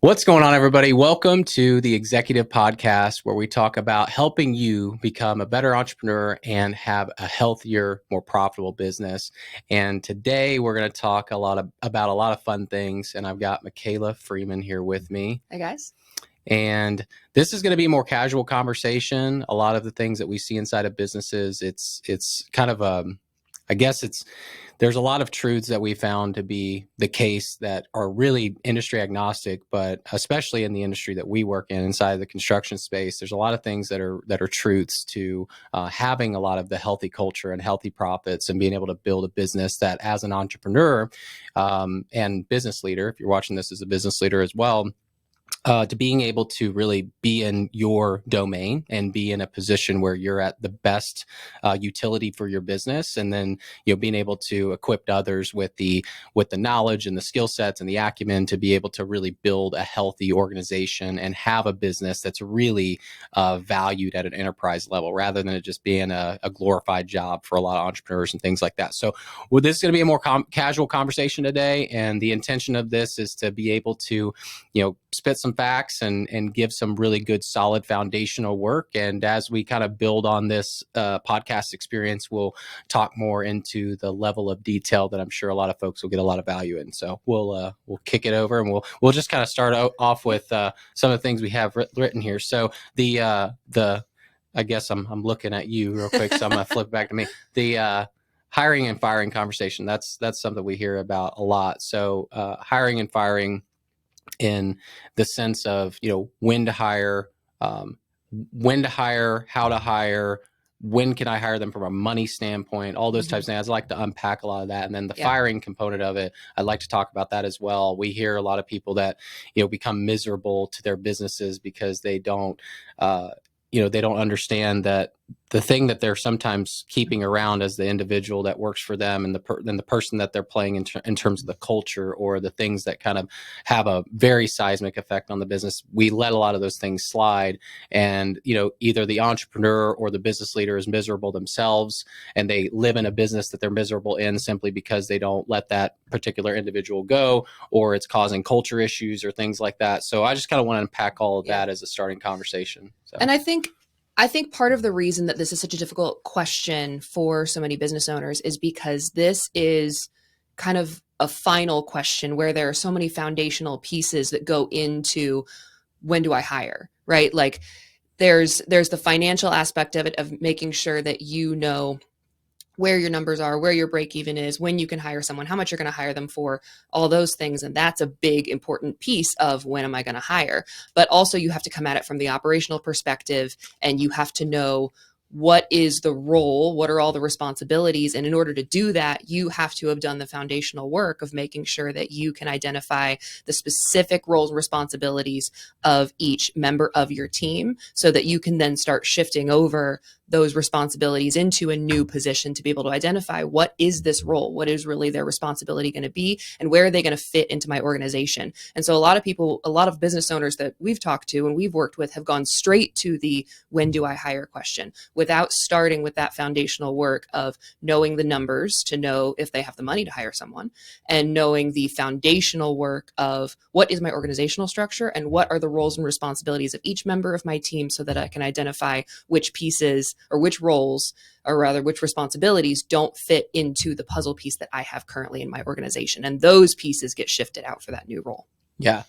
What's going on, everybody? Welcome to the Executive Podcast, where we talk about helping you become a better entrepreneur and have a healthier, more profitable business. And today we're going to talk about a lot of fun things. And I've got Mikaela Freeman here with me. Hey, guys. And this is going to be a more casual conversation. A lot of the things that we see inside of businesses, it's kind of there's a lot of truths that we found to be the case that are really industry agnostic, but especially in the industry that we work in, inside the construction space, there's a lot of things that are truths to having a lot of the healthy culture and healthy profits and being able to build a business that, as an entrepreneur and business leader, if you're watching this as a business leader as well, to being able to really be in your domain and be in a position where you're at the best utility for your business, and then being able to equip others with the knowledge and the skill sets and the acumen to be able to really build a healthy organization and have a business that's really valued at an enterprise level, rather than it just being a glorified job for a lot of entrepreneurs and things like that. So this is going to be a more casual conversation today, and the intention of this is to be able to spit some facts and give some really good, solid foundational work. And as we kind of build on this podcast experience, we'll talk more into the level of detail that I'm sure a lot of folks will get a lot of value in. So we'll kick it over, and we'll just kind of start off with some of the things we have written here. So I guess I'm looking at you real quick, so I'm gonna flip back to me. The hiring and firing conversation, that's something we hear about a lot. So hiring and firing, in the sense of when to hire, how to hire, when can I hire them from a money standpoint, all those types of things. I'd like to unpack a lot of that. And then the firing component of it, I'd like to talk about that as well. We hear a lot of people that become miserable to their businesses because they don't they don't understand that the thing that they're sometimes keeping around as the individual that works for them, and the person that they're playing in terms of the culture, or the things that kind of have a very seismic effect on the business, we let a lot of those things slide. And either the entrepreneur or the business leader is miserable themselves, and they live in a business that they're miserable in simply because they don't let that particular individual go, or it's causing culture issues or things like that. So I just kind of want to unpack all of that as a starting conversation. So. And I think part of the reason that this is such a difficult question for so many business owners is because this is kind of a final question where there are so many foundational pieces that go into when do I hire, right? Like there's the financial aspect of it, of making sure that where your numbers are, where your break even is, when you can hire someone, how much you're going to hire them for, all those things. And that's a big, important piece of when am I going to hire. But also you have to come at it from the operational perspective, and you have to know what is the role, what are all the responsibilities. And in order to do that, you have to have done the foundational work of making sure that you can identify the specific roles and responsibilities of each member of your team, so that you can then start shifting over those responsibilities into a new position to be able to identify what is this role, what is really their responsibility going to be, and where are they going to fit into my organization. And so a lot of business owners that we've talked to and we've worked with have gone straight to the when do I hire question, without starting with that foundational work of knowing the numbers to know if they have the money to hire someone, and knowing the foundational work of what is my organizational structure and what are the roles and responsibilities of each member of my team, so that I can identify which pieces, or which roles, or rather which responsibilities don't fit into the puzzle piece that I have currently in my organization. And those pieces get shifted out for that new role. Yeah,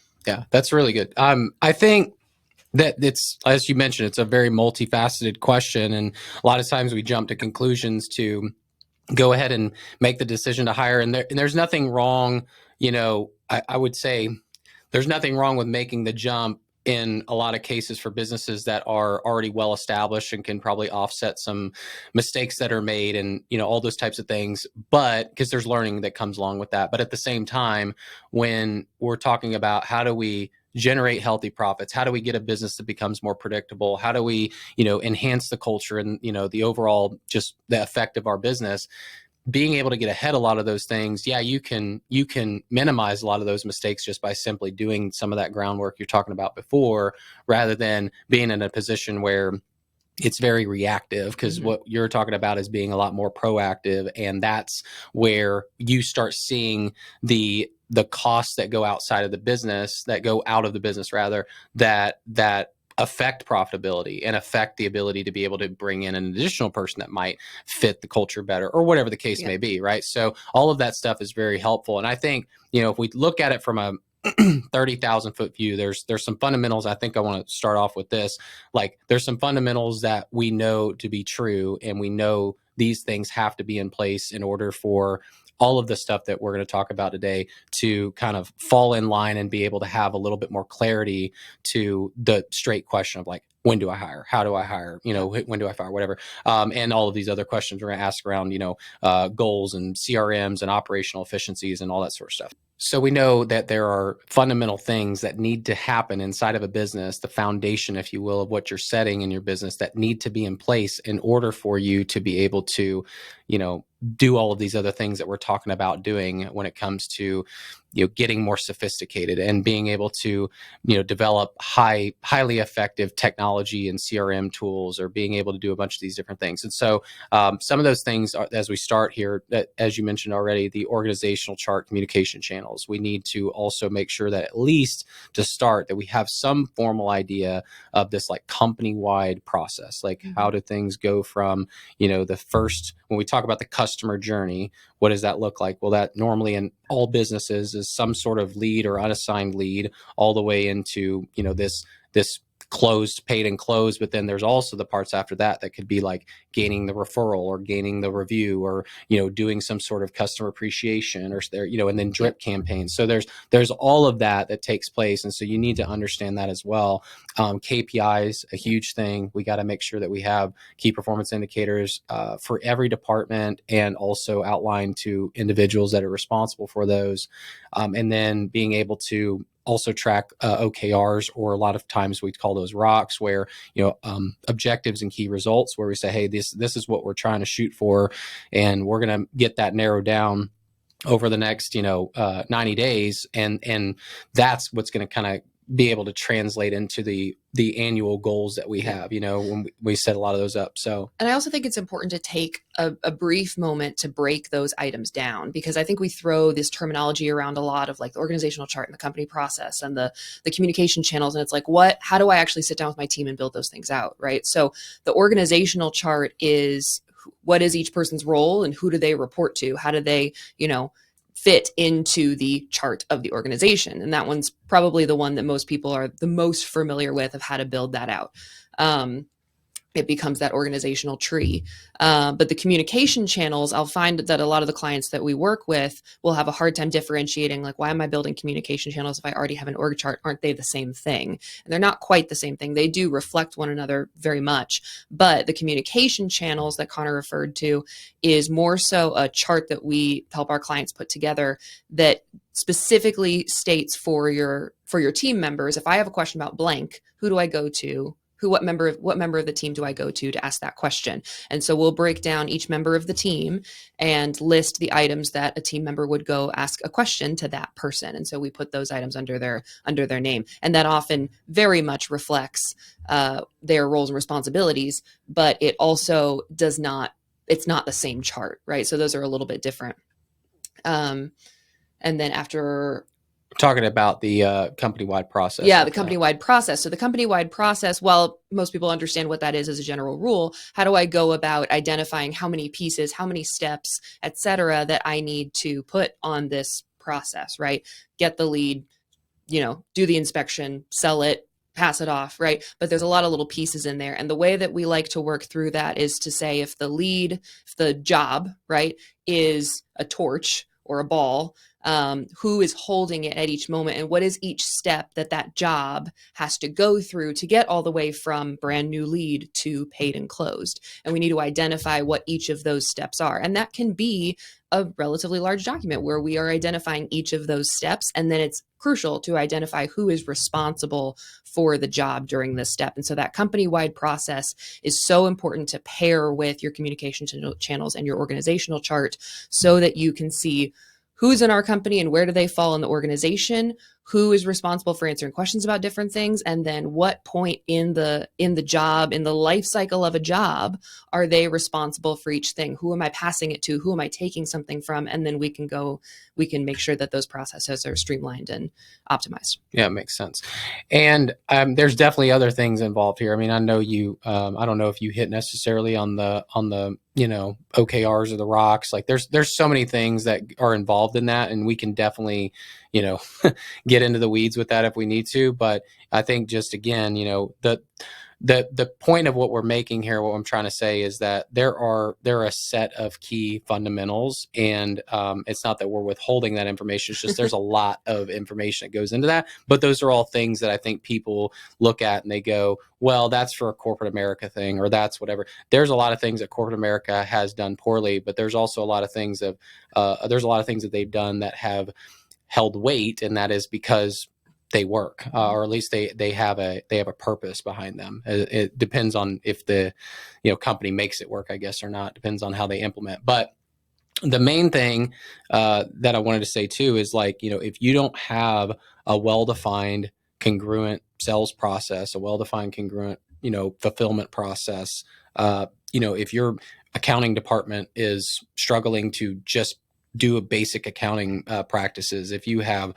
that's really good. I think that it's, as you mentioned, it's a very multifaceted question. And a lot of times we jump to conclusions to go ahead and make the decision to hire. And there's nothing wrong, I would say there's nothing wrong with making the jump in a lot of cases for businesses that are already well established and can probably offset some mistakes that are made, and all those types of things, but because there's learning that comes along with that. But at the same time, when we're talking about how do we generate healthy profits, how do we get a business that becomes more predictable, how do we enhance the culture and the overall just the effect of our business, being able to get ahead of a lot of those things, you can minimize a lot of those mistakes just by simply doing some of that groundwork you're talking about before, rather than being in a position where it's very reactive, because what you're talking about is being a lot more proactive. And that's where you start seeing the the costs that go outside of the business, that go out of the business rather, that affect profitability and affect the ability to be able to bring in an additional person that might fit the culture better, or whatever the case may be, right? So all of that stuff is very helpful. And I think, if we look at it from a 30,000 foot view, there's some fundamentals. I think I want to start off with this. Like, there's some fundamentals that we know to be true, and we know these things have to be in place in order for all of the stuff that we're going to talk about today to kind of fall in line and be able to have a little bit more clarity to the straight question of, like, when do I hire? How do I hire? When do I fire? Whatever. And all of these other questions we're going to ask around, goals and CRMs and operational efficiencies and all that sort of stuff. So we know that there are fundamental things that need to happen inside of a business, the foundation, if you will, of what you're setting in your business, that need to be in place in order for you to be able to, do all of these other things that we're talking about doing when it comes to, getting more sophisticated and being able to, develop highly effective technology and CRM tools, or being able to do a bunch of these different things. And so some of those things are, as we start here, that, as you mentioned already, the organizational chart, communication channels, we need to also make sure that, at least to start, that we have some formal idea of this, like, company-wide process. Like, how do things go from, the first, when we talk about the customer journey, what does that look like? Well, that normally in all businesses is some sort of lead or unassigned lead, all the way into, this closed, paid and closed. But then there's also the parts after that that could be like gaining the referral, or gaining the review, or, doing some sort of customer appreciation, or there, and then drip campaigns. So there's all of that takes place. And so you need to understand that as well. KPIs, a huge thing. We got to make sure that we have key performance indicators for every department, and also outlined to individuals that are responsible for those. And then being able to also track OKRs, or a lot of times we call those rocks, where, objectives and key results, where we say, hey, this is what we're trying to shoot for, and we're going to get that narrowed down over the next 90 days, and that's what's going to kind of be able to translate into the annual goals that we have, when we set a lot of those up. So, and I also think it's important to take a brief moment to break those items down, because I think we throw this terminology around a lot of, like, the organizational chart and the company process and the communication channels. And it's like, how do I actually sit down with my team and build those things out? Right. So the organizational chart is, what is each person's role and who do they report to? How do they, fit into the chart of the organization? And that one's probably the one that most people are the most familiar with, of how to build that out. It becomes that organizational tree. But the communication channels, I'll find that a lot of the clients that we work with will have a hard time differentiating, like, why am I building communication channels if I already have an org chart? Aren't they the same thing? And they're not quite the same thing. They do reflect one another very much. But the communication channels that Connor referred to is more so a chart that we help our clients put together, that specifically states for your team members, if I have a question about blank, who do I go to? What member of the team do I go to ask that question? And so we'll break down each member of the team and list the items that a team member would go ask a question to that person. And so we put those items under their name. And that often very much reflects their roles and responsibilities, but it also it's not the same chart, right? So those are a little bit different. And then after... talking about the company-wide process. Yeah, the company-wide process. So the company-wide process, well, most people understand what that is as a general rule. How do I go about identifying how many pieces, how many steps, et cetera, that I need to put on this process, right? Get the lead, do the inspection, sell it, pass it off, right? But there's a lot of little pieces in there. And the way that we like to work through that is to say, if the job, right, is a torch or a ball, who is holding it at each moment, and what is each step that job has to go through to get all the way from brand new lead to paid and closed. And we need to identify what each of those steps are. And that can be a relatively large document where we are identifying each of those steps. And then it's crucial to identify who is responsible for the job during this step. And so that company-wide process is so important to pair with your communication channels and your organizational chart, so that you can see who's in our company and where do they fall in the organization, who is responsible for answering questions about different things, and then what point in the job, in the life cycle of a job, are they responsible for each thing? Who am I passing it to? Who am I taking something from? And then we can make sure that those processes are streamlined and optimized. Yeah, it makes sense. And there's definitely other things involved here. I mean, I know you. I don't know if you hit necessarily on the OKRs or the rocks. Like, there's so many things that are involved in that, and we can definitely get into the weeds with that if we need to. But I think just again, the point of what we're making here, what I'm trying to say is that there are a set of key fundamentals, and it's not that we're withholding that information. It's just there's a lot of information that goes into that. But those are all things that I think people look at and they go, well, that's for a corporate America thing, or that's whatever. There's a lot of things that corporate America has done poorly, but there's also a lot of things that they've done that have held weight, and that is because they work, or at least they have a purpose behind them. It depends on if the company makes it work, I guess, or not. Depends on how they implement. But the main thing that I wanted to say too is, like, if you don't have a well-defined, congruent sales process, a well-defined, congruent fulfillment process, if your accounting department is struggling to just do a basic accounting practices, if you have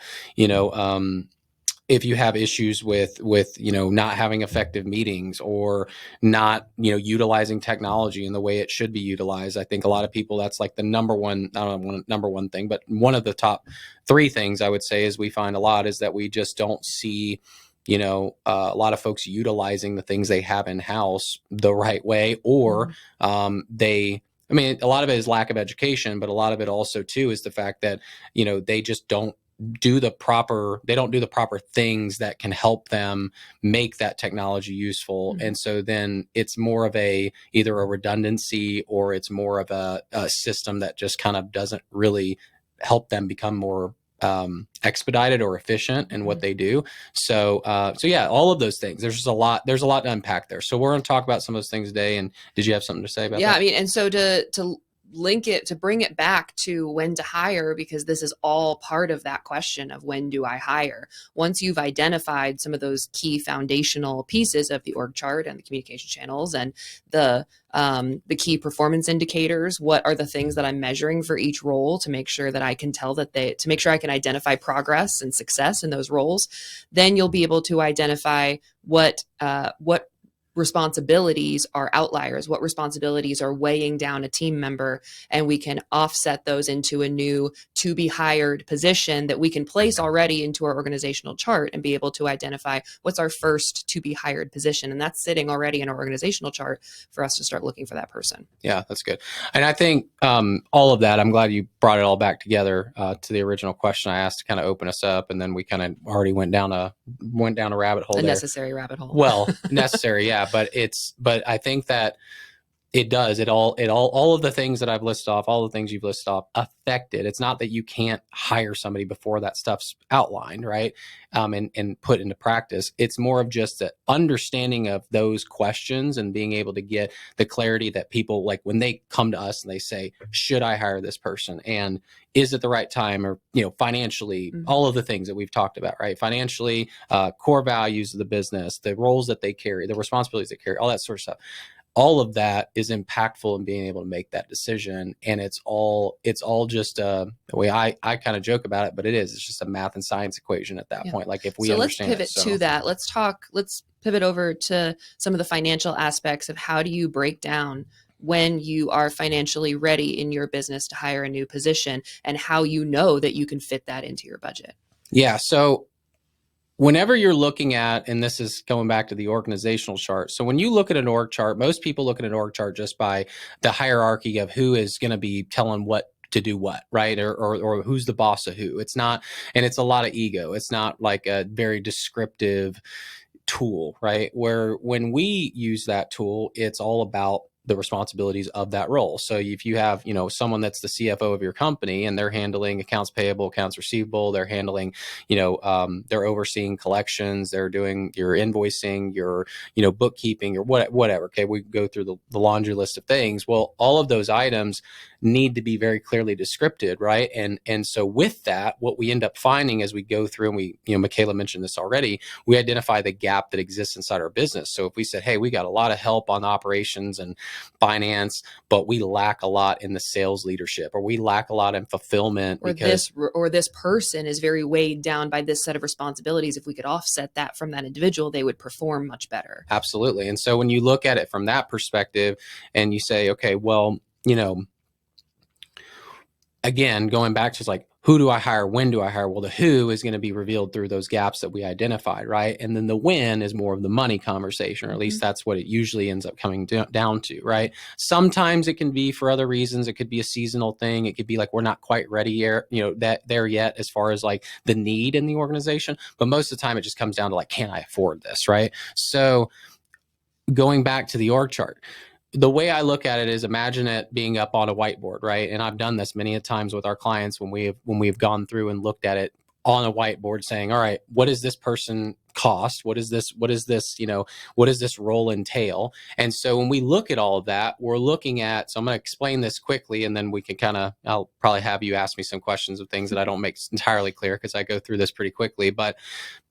issues with not having effective meetings, or not utilizing technology in the way it should be utilized. I think a lot of people, that's like the number one, I don't know, number one thing, but one of the top three things I would say is we find a lot is that we just don't see a lot of folks utilizing the things they have in house the right way, or I mean, a lot of it is lack of education, but a lot of it also too is the fact that they just don't do the proper things that can help them make that technology useful. And so then it's more of either a redundancy, or it's more of a system that just kind of doesn't really help them become more expedited or efficient in what they do. So yeah, all of those things. There's a lot to unpack there. So we're going to talk about some of those things today. And did you have something to say about that? Yeah, I mean, and so to link it, to bring it back to when to hire, because this is all part of that question of when do I hire. Once you've identified some of those key foundational pieces of the org chart and the communication channels and the key performance indicators, what are the things that I'm measuring for each role to make sure that I can to make sure I can identify progress and success in those roles, then you'll be able to identify what responsibilities are outliers, what responsibilities are weighing down a team member, and we can offset those into a new to be hired position that we can place already into our organizational chart and be able to identify what's our first to be hired position. And that's sitting already in our organizational chart for us to start looking for that person. Yeah, that's good. And I think all of that, I'm glad you brought it all back together to the original question I asked to kind of open us up. And then we kind of already went down a rabbit hole. Necessary rabbit hole. Well, necessary. Yeah. But I think that it does. All of the things that I've listed off, all the things you've listed off, affected. It's not that you can't hire somebody before that stuff's outlined, right? And put into practice. It's more of just the understanding of those questions and being able to get the clarity that people, like when they come to us and they say, should I hire this person? And is it the right time? Or, financially, all of the things that we've talked about, right? Financially, core values of the business, the roles that they carry, the responsibilities they carry, all that sort of stuff. All of that is impactful in being able to make that decision. And it's all just the way I kind of joke about it, but it's just a math and science equation at that point. Like, if we understand let's pivot to that. Let's pivot over to some of the financial aspects of how do you break down when you are financially ready in your business to hire a new position, and how you know that you can fit that into your budget. Yeah. So whenever you're looking at, and this is going back to the organizational chart. So when you look at an org chart, most people look at an org chart just by the hierarchy of who is going to be telling what to do what, right? Or who's the boss of who. It's not, and it's a lot of ego. It's not like a very descriptive tool, right? Where when we use that tool, it's all about the responsibilities of that role. So if you have, someone that's the CFO of your company and they're handling accounts payable, accounts receivable, they're handling, they're overseeing collections, they're doing your invoicing, your, bookkeeping, or whatever. Okay. We go through the laundry list of things. Well, all of those items, need to be very clearly descripted, right? And so with that, what we end up finding as we go through, and we, Mikaela mentioned this already, we identify the gap that exists inside our business. So if we said, hey, we got a lot of help on operations and finance, but we lack a lot in the sales leadership, or we lack a lot in fulfillment, or this person is very weighed down by this set of responsibilities. If we could offset that from that individual, they would perform much better. Absolutely. And so when you look at it from that perspective and you say, okay, well, again, going back to like, who do I hire? When do I hire? Well, the who is going to be revealed through those gaps that we identified, right? And then the when is more of the money conversation, or at least that's what it usually ends up coming down to, right? Sometimes it can be for other reasons. It could be a seasonal thing. It could be like, we're not quite ready yet, there yet as far as like the need in the organization. But most of the time it just comes down to like, can I afford this, right? So going back to the org chart, the way I look at it is, imagine it being up on a whiteboard, right? And I've done this many a times with our clients when we've gone through and looked at it on a whiteboard, saying, all right, what does this person cost? What is this, what does this role entail? And so when we look at all of that, we're looking at, so I'm going to explain this quickly, and then we can I'll probably have you ask me some questions of things that I don't make entirely clear, because I go through this pretty quickly. But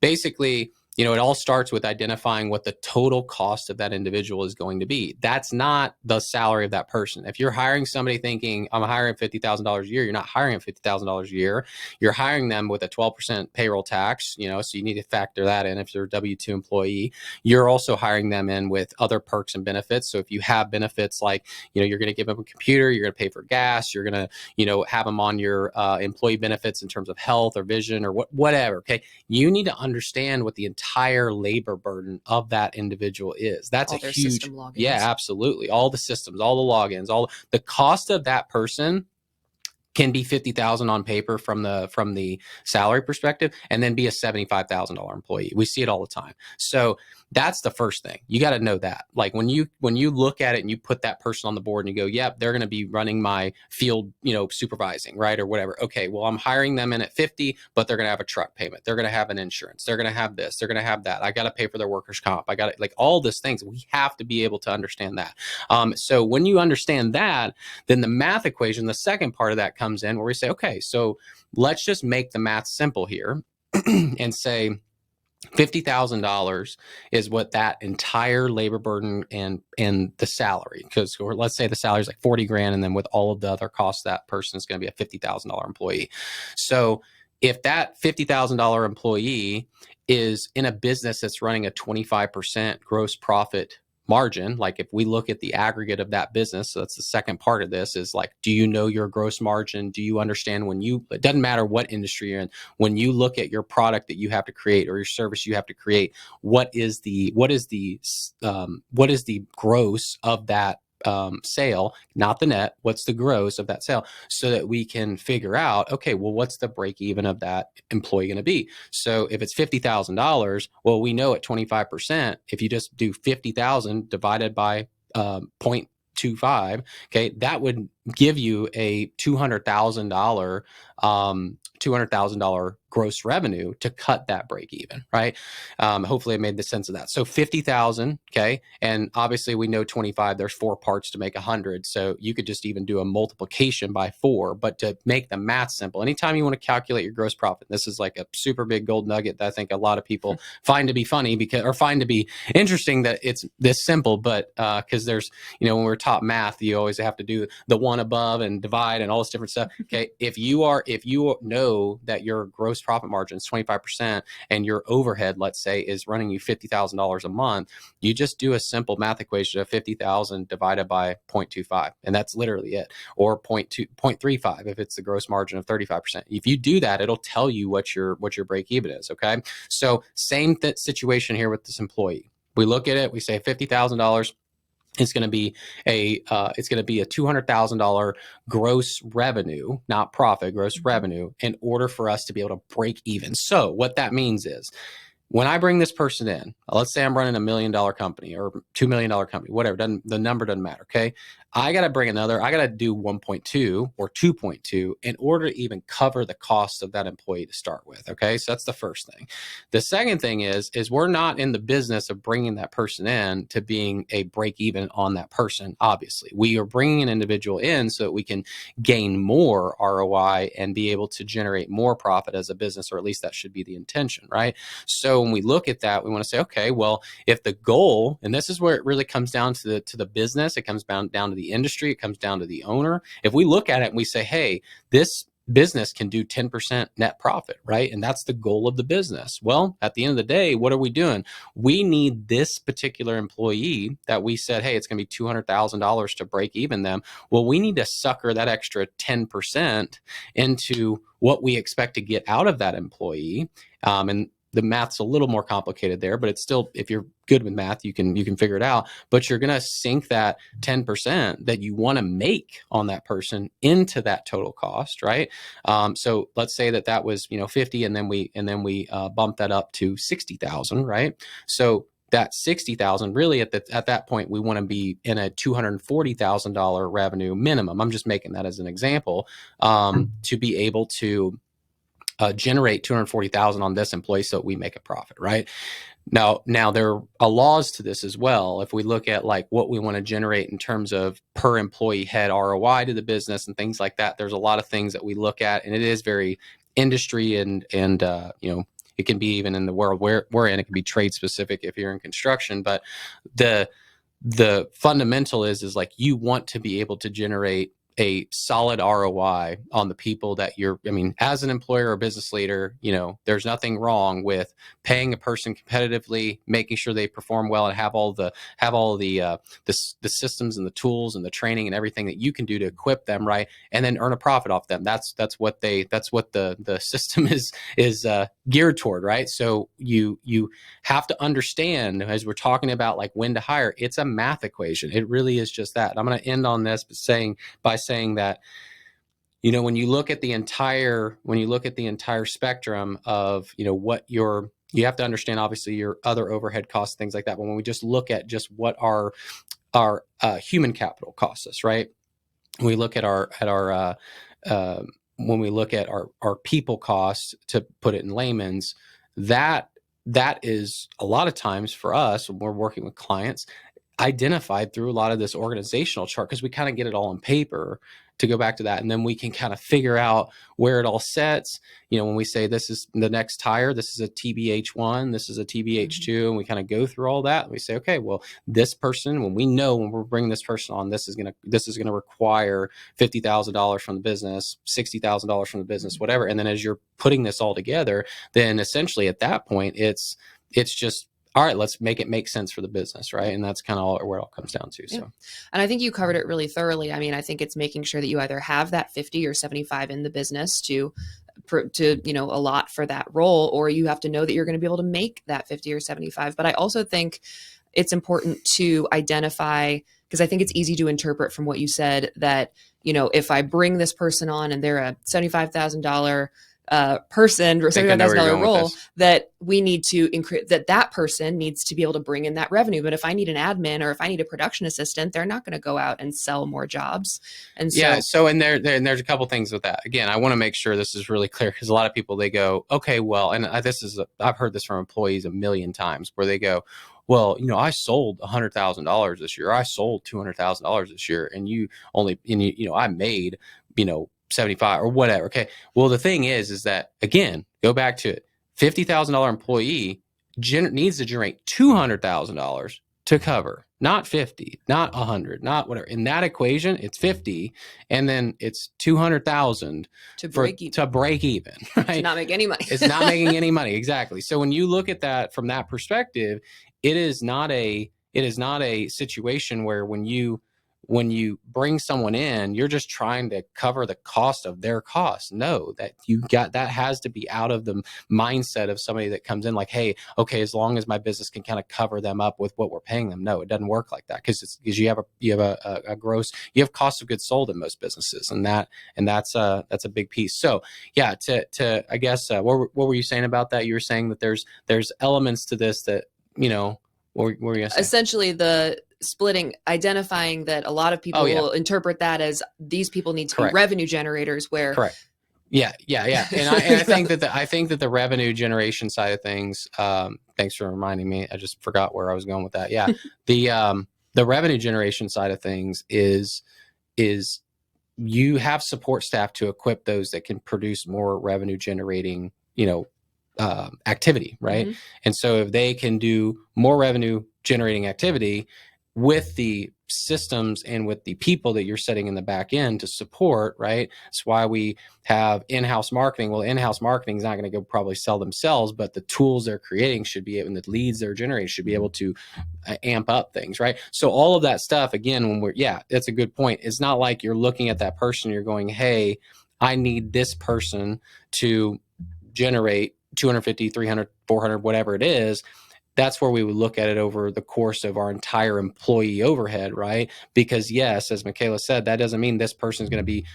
basically, it all starts with identifying what the total cost of that individual is going to be. That's not the salary of that person. If you're hiring somebody thinking, I'm hiring $50,000 a year, you're not hiring $50,000 a year. You're hiring them with a 12% payroll tax, so you need to factor that in if you're a W-2 employee. You're also hiring them in with other perks and benefits. So if you have benefits like, you're going to give them a computer, you're going to pay for gas, you're going to, have them on your employee benefits in terms of health or vision or whatever. Okay. You need to understand what the entire labor burden of that individual is. That's all a huge, yeah, absolutely. All the systems, all the logins, all the cost of that person can be $50,000 on paper from the salary perspective, and then be a $75,000 employee. We see it all the time. So that's the first thing. You got to know that. Like when you look at it and you put that person on the board and you go, yep, they're going to be running my field, supervising, right? Or whatever. Okay, well, I'm hiring them in at 50, but they're going to have a truck payment. They're going to have an insurance. They're going to have this. They're going to have that. I got to pay for their workers' comp. I got to, like, all these things. We have to be able to understand that. So when you understand that, then the math equation, the second part of that comes in, where we say, okay, so let's just make the math simple here and say $50,000 is what that entire labor burden and the salary, because let's say the salary is like 40 grand, and then with all of the other costs, that person is going to be a $50,000 employee. So if that $50,000 employee is in a business that's running a 25% gross profit margin, like if we look at the aggregate of that business, so that's the second part of this, is like, do you know your gross margin? Do you understand it doesn't matter what industry you're in, when you look at your product that you have to create or your service you have to create, what is the gross of that sale, not the net, what's the gross of that sale, so that we can figure out, okay, well, what's the break even of that employee going to be? So if it's $50,000, well, we know at 25%, if you just do 50,000 divided by 0.25, okay, that would give you a $200,000 gross revenue to cut that break even, right? Hopefully I made the sense of that. So 50,000, okay, and obviously we know 25, there's 4 parts to make 100, so you could just even do a multiplication by 4. But to make the math simple, anytime you want to calculate your gross profit, this is like a super big gold nugget that I think a lot of people find to be funny, or find to be interesting, that it's this simple. But because there's, when we're taught math, you always have to do the one above and divide and all this different stuff. Okay, if you know that your gross profit margin is 25% and your overhead, let's say, is running you $50,000 a month, you just do a simple math equation of 50,000 divided by 0.25, and that's literally it, or 0.35 if it's the gross margin of 35%. If you do that, it'll tell you what your break even is. Okay, so same situation here with this employee. We look at it, we say $50,000. It's going to be a $200,000 gross revenue, not profit, gross revenue, in order for us to be able to break even. So what that means is, when I bring this person in, let's say I'm running $1 million company or $2 million company, whatever, the number doesn't matter. Okay, I got to do 1.2 or 2.2 in order to even cover the cost of that employee to start with. Okay. So that's the first thing. The second thing is we're not in the business of bringing that person in to being a break even on that person. Obviously, we are bringing an individual in so that we can gain more ROI and be able to generate more profit as a business, or at least that should be the intention, right? So when we look at that, we want to say, okay, well, if the goal, and this is where it really comes down to the business, it comes down to the industry, it comes down to the owner. If we look at it and we say, hey, this business can do 10% net profit, right? And that's the goal of the business. Well, at the end of the day, what are we doing? We need this particular employee that we said, hey, it's going to be $200,000 to break even them. Well, we need to sucker that extra 10% into what we expect to get out of that employee. And the math's a little more complicated there, but it's still, if you're good with math, you can figure it out. But you're going to sink that 10% that you want to make on that person into that total cost, right? So let's say that was 50, and then we bump that up to 60,000, right? So that 60,000, really at that point, we want to be in a $240,000 revenue minimum. I'm just making that as an example, to be able to generate 240,000 on this employee so we make a profit, right? Now there are laws to this as well. If we look at like what we want to generate in terms of per employee head ROI to the business and things like that, there's a lot of things that we look at, and it is very industry and it can be even in the world where we're in, it can be trade specific if you're in construction, but the fundamental is like you want to be able to generate a solid ROI on the people that as an employer or business leader, there's nothing wrong with paying a person competitively, making sure they perform well, and have all the systems and the tools and the training and everything that you can do to equip them, right, and then earn a profit off them. That's what the system is geared toward, right? So you have to understand, as we're talking about like when to hire, it's a math equation. It really is just that. And I'm going to end on this by saying that, when you look at the entire spectrum of, what you have to understand, obviously, your other overhead costs, things like that. But when we just look at just what our human capital costs us, right? When we look at when we look at our people costs, to put it in layman's, that is a lot of times for us when we're working with clients identified through a lot of this organizational chart, because we kind of get it all on paper, to go back to that. And then we can kind of figure out where it all sets. When we say this is the next tire, this is a TBH1, this is a TBH2, and we kind of go through all that. And we say, okay, well, this person, when we're bringing this person on, this is going to require $50,000 from the business, $60,000 from the business, whatever. And then as you're putting this all together, then essentially at that point, it's just, all right, let's make it make sense for the business, right? And that's kind of where it all comes down to. So, and I think you covered it really thoroughly. I mean, I think it's making sure that you either have that 50 or 75 in the business to allot for that role, or you have to know that you're going to be able to make that 50 or 75. But I also think it's important to identify, because I think it's easy to interpret from what you said that, if I bring this person on and they're a $75,000 person or $75,000 role, that we need to increase, that person needs to be able to bring in that revenue. But if I need an admin or if I need a production assistant, they're not going to go out and sell more jobs. And so, and there's a couple things with that. Again, I want to make sure this is really clear, because a lot of people, they go, okay, well, and I've heard this from employees a million times, where they go, well, I sold $100,000 this year. I sold $200,000 this year, and I made, 75 or whatever. Okay. Well, the thing is that, again, go back to it. $50,000 employee needs to generate $200,000 to cover, not 50, not 100, not whatever. In that equation, it's 50, and then it's 200,000 to break even, right? To not make any money. It's not making any money. Exactly. So when you look at that from that perspective, it is not a situation where when you bring someone in, you're just trying to cover the cost of their costs. No, that has to be out of the mindset of somebody that comes in like, hey, okay, as long as my business can kind of cover them up with what we're paying them. No, it doesn't work like that, because you have a gross, you have cost of goods sold in most businesses, and that's a big piece. So yeah, I guess what were you saying about that? You were saying that there's elements to this that, what were you gonna say? Essentially, identifying that a lot of people will interpret that as these people need to be revenue generators, where Yeah. And I think that the revenue generation side of things, thanks for reminding me. I just forgot where I was going with that. Yeah. The revenue generation side of things is you have support staff to equip those that can produce more revenue generating, activity. Right. And so if they can do more revenue generating activity with the systems and with the people that you're setting in the back end to support, right? That's why we have in-house marketing. Well, in-house marketing is not going to go probably sell themselves, but the tools they're creating should be able, and the leads they're generating should be able to amp up things, right? So all of that stuff, again, that's a good point. It's not like you're looking at that person, you're going, hey, I need this person to generate 250, 300, 400, whatever it is. That's where we would look at it over the course of our entire employee overhead, right? Because yes, as Mikaela said, that doesn't mean this person is going to be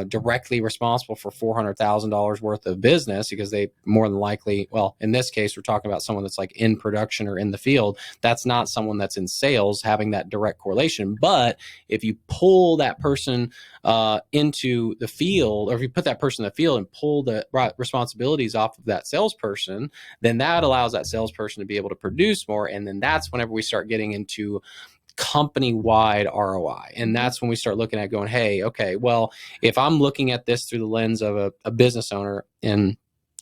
directly responsible for $400,000 worth of business, because they more than likely, well, in this case, we're talking about someone that's like in production or in the field. That's not someone that's in sales having that direct correlation. But if you pull that person into the field, or if you put that person in the field and pull the responsibilities off of that salesperson, then that allows that salesperson to be able to produce more. And then that's whenever we start getting into company-wide ROI. And that's when we start looking at going, hey, okay, well, if I'm looking at this through the lens of a business owner, and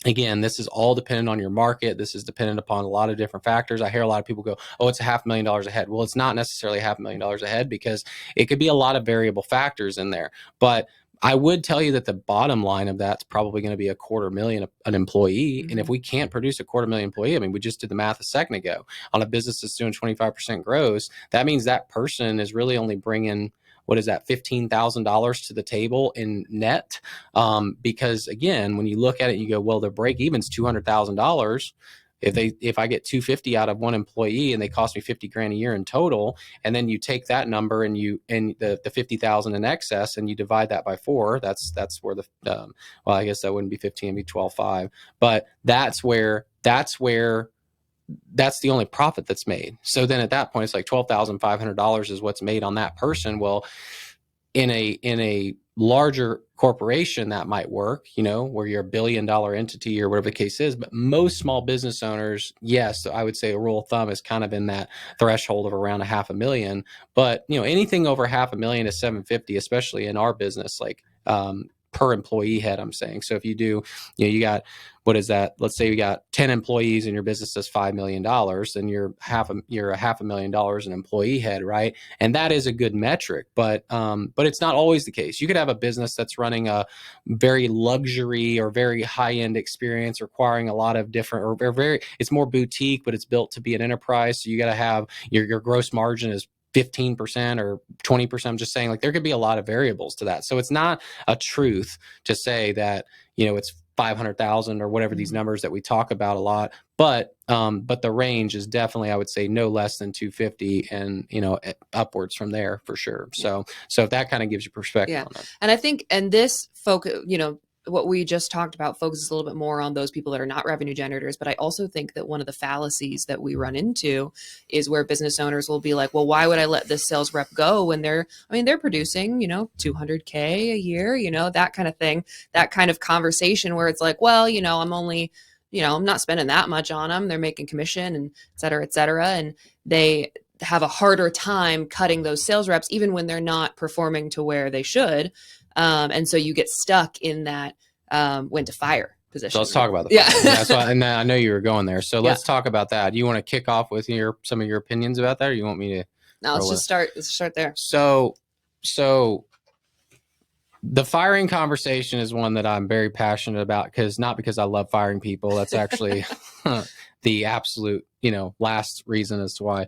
again, this is all dependent on your market. This is dependent upon a lot of different factors. I hear a lot of people go, oh, it's $500,000 ahead. Well, it's not necessarily $500,000 ahead, because it could be a lot of variable factors in there. But I would tell you that the bottom line of that's probably going to be $250,000 an employee. And if we can't produce $250,000 employee, I mean, we just did the math a second ago on a business that's doing 25% gross. That means that person is really only bringing, what is that, $15,000 to the table in net? Because again, when you look at it, you go, well, their break even's $200,000. If I get 250 out of one employee and they cost me 50 grand a year in total, and then you take that number and the 50,000 in excess and you divide that by 4, that's where well, I guess that wouldn't be 15, it'd be 12.5, but that's the only profit that's made. So then at that point, it's like $12,500 is what's made on that person. Well, in a larger corporation, that might work, where you're $1 billion entity or whatever the case is. But most small business owners, yes, I would say a rule of thumb is kind of in that threshold of around $500,000. But anything over $500,000 to 750, especially in our business, like per employee head, I'm saying. So if you do, you got, what is that? Let's say you got 10 employees and your business does $5 million, then you're $500,000 an employee head, right? And that is a good metric, but it's not always the case. You could have a business that's running a very luxury or very high-end experience, requiring a lot of different, or it's more boutique, but it's built to be an enterprise. So you got to have your gross margin is 15% or 20%. I'm just saying, like, there could be a lot of variables to that. So it's not a truth to say that, it's 500,000 or whatever these numbers that we talk about a lot, but the range is definitely, I would say, no less than 250 and, upwards from there for sure. So if that kind of gives you perspective on that. And I think, and this focus, what we just talked about focuses a little bit more on those people that are not revenue generators. But I also think that one of the fallacies that we run into is where business owners will be like, well, why would I let this sales rep go when they're producing, $200K a year, that kind of thing, that kind of conversation where it's like, well, I'm only, I'm not spending that much on them. They're making commission and et cetera, et cetera. And they have a harder time cutting those sales reps, even when they're not performing to where they should. And so you get stuck in that when to fire position. So let's talk about the fire. And I know you were going there. So let's talk about that. Do you want to kick off with some of your opinions about that, or you want me to? No, let's start there. So the firing conversation is one that I'm very passionate about, not because I love firing people. That's actually the absolute, last reason as to why.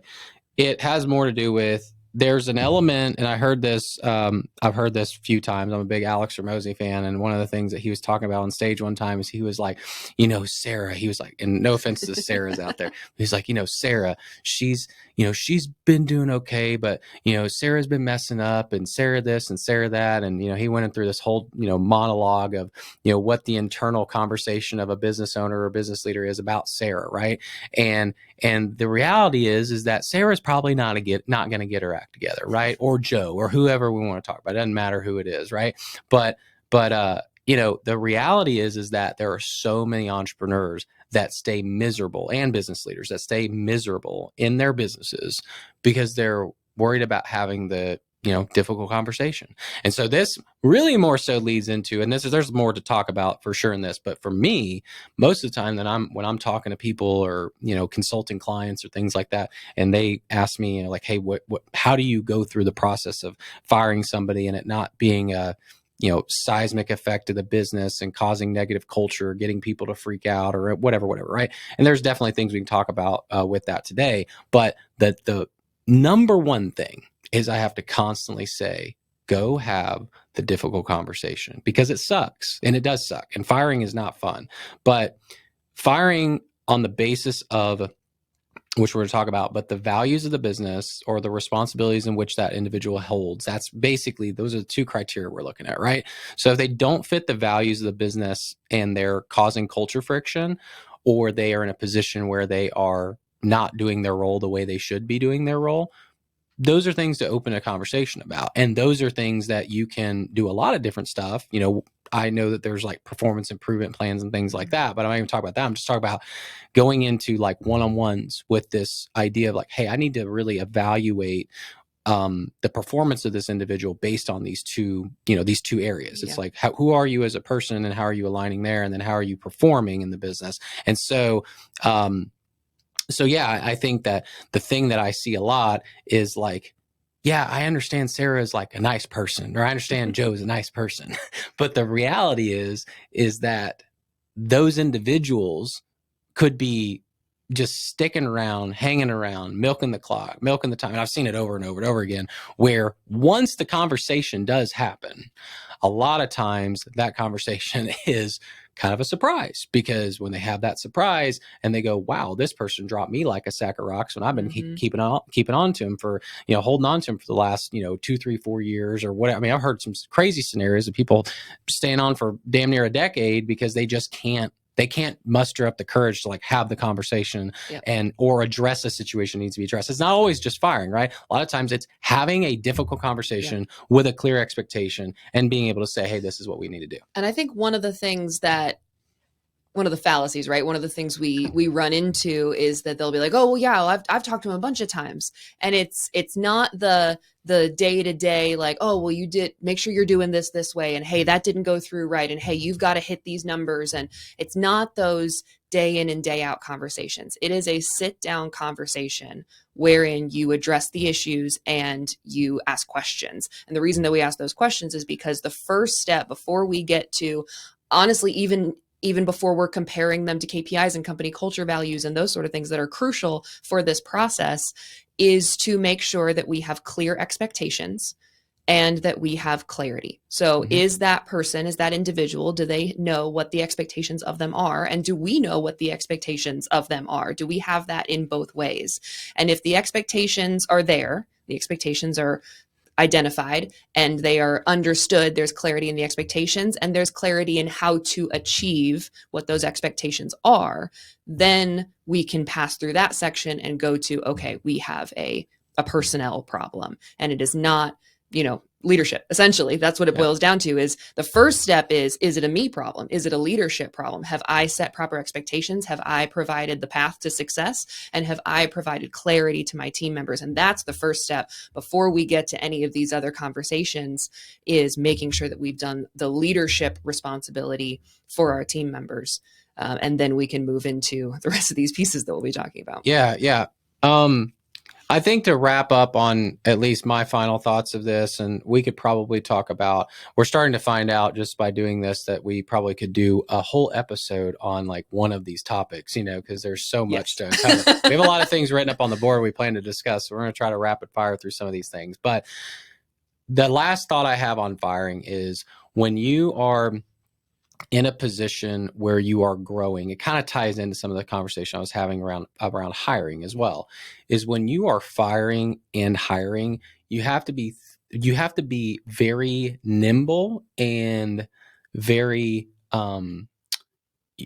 It has more to do with there's an element, and I've heard this a few times. I'm a big Alex Ramosi fan, and one of the things that he was talking about on stage one time is he was like, Sarah, he was like, and no offense to Sarah's out there, he's like, Sarah, she's been doing okay, but Sarah's been messing up, and Sarah this and Sarah that, and he went through this whole monologue of what the internal conversation of a business owner or business leader is about Sarah, right? And the reality is that Sarah's probably not going to get her act together, right? Or Joe, or whoever we want to talk about. It doesn't matter who it is, right? But the reality is that there are so many entrepreneurs that stay miserable, and business leaders that stay miserable in their businesses because they're worried about having the difficult conversation. And so this really more so leads into, and there's more to talk about for sure in this, but for me, most of the time when I'm talking to people or, consulting clients or things like that, and they ask me, like, hey, how do you go through the process of firing somebody and it not being a, seismic effect to the business and causing negative culture, getting people to freak out or whatever, right? And there's definitely things we can talk about with that today. But the number one thing is I have to constantly say, go have the difficult conversation, because it sucks, and it does suck. And firing is not fun, but firing on the basis of, which we're going to talk about, but the values of the business or the responsibilities in which that individual holds, that's basically, those are the two criteria we're looking at, right? So if they don't fit the values of the business and they're causing culture friction, or they are in a position where they are not doing their role the way they should be doing their role, those are things to open a conversation about. And those are things that you can do a lot of different stuff. I know that there's like performance improvement plans and things like that, but I'm not even talking about that. I'm just talking about going into like one-on-ones with this idea of like, hey, I need to really evaluate the performance of this individual based on these two areas. It's like, who are you as a person, and how are you aligning there? And then how are you performing in the business? And so, yeah, I think that the thing that I see a lot is like, yeah, I understand Sarah is like a nice person, or I understand Joe is a nice person. But the reality is that those individuals could be just sticking around, hanging around, milking the clock, milking the time. And I've seen it over and over and over again, where once the conversation does happen, a lot of times that conversation is kind of a surprise, because when they have that surprise and they go, wow, this person dropped me like a sack of rocks when I've been keeping on to him for, holding on to him for the last, 2, 3, 4 years or whatever. I mean, I've heard some crazy scenarios of people staying on for damn near a decade because they just can't muster up the courage to like have the conversation or address a situation that needs to be addressed. It's not always just firing, right? A lot of times it's having a difficult conversation with a clear expectation and being able to say, hey, this is what we need to do. And I think one of the fallacies, right? One of the things we run into is that they'll be like, oh, well, yeah, well, I've talked to him a bunch of times. And it's not the day-to-day, like, oh, well, you did, make sure you're doing this way. And hey, that didn't go through right. And hey, you've got to hit these numbers. And it's not those day in and day out conversations. It is a sit down conversation wherein you address the issues and you ask questions. And the reason that we ask those questions is because the first step before we get to, honestly, even before we're comparing them to KPIs and company culture values and those sort of things that are crucial for this process, is to make sure that we have clear expectations and that we have clarity. So is that person, is that individual, do they know what the expectations of them are? And do we know what the expectations of them are? Do we have that in both ways? And if the expectations are there, the expectations are identified and they are understood, there's clarity in the expectations and there's clarity in how to achieve what those expectations are, then we can pass through that section and go to, okay, we have a personnel problem. And it is not, leadership. Essentially, that's what it boils down to. Is the first step is it a me problem? Is it a leadership problem? Have I set proper expectations? Have I provided the path to success? And have I provided clarity to my team members? And that's the first step before we get to any of these other conversations, is making sure that we've done the leadership responsibility for our team members. And then we can move into the rest of these pieces that we'll be talking about. Yeah. I think to wrap up on at least my final thoughts of this, and we could probably talk about, we're starting to find out just by doing this that we probably could do a whole episode on like one of these topics, because there's so much to uncover. We have a lot of things written up on the board we plan to discuss. So we're going to try to rapid fire through some of these things. But the last thought I have on firing is when you are in a position where you are growing, it kind of ties into some of the conversation I was having around hiring as well, is when you are firing and hiring, you have to be very nimble and very you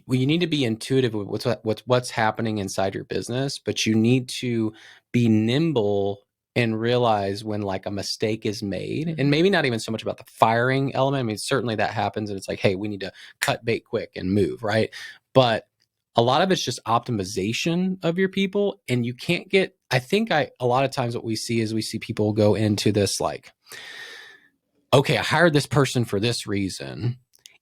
need to be intuitive with what's happening inside your business, but you need to be nimble and realize when like a mistake is made, and maybe not even so much about the firing element. I mean, certainly that happens and it's like, hey, we need to cut bait quick and move, right? But a lot of it's just optimization of your people, and you can't get, a lot of times what we see is we see people go into this like, okay, I hired this person for this reason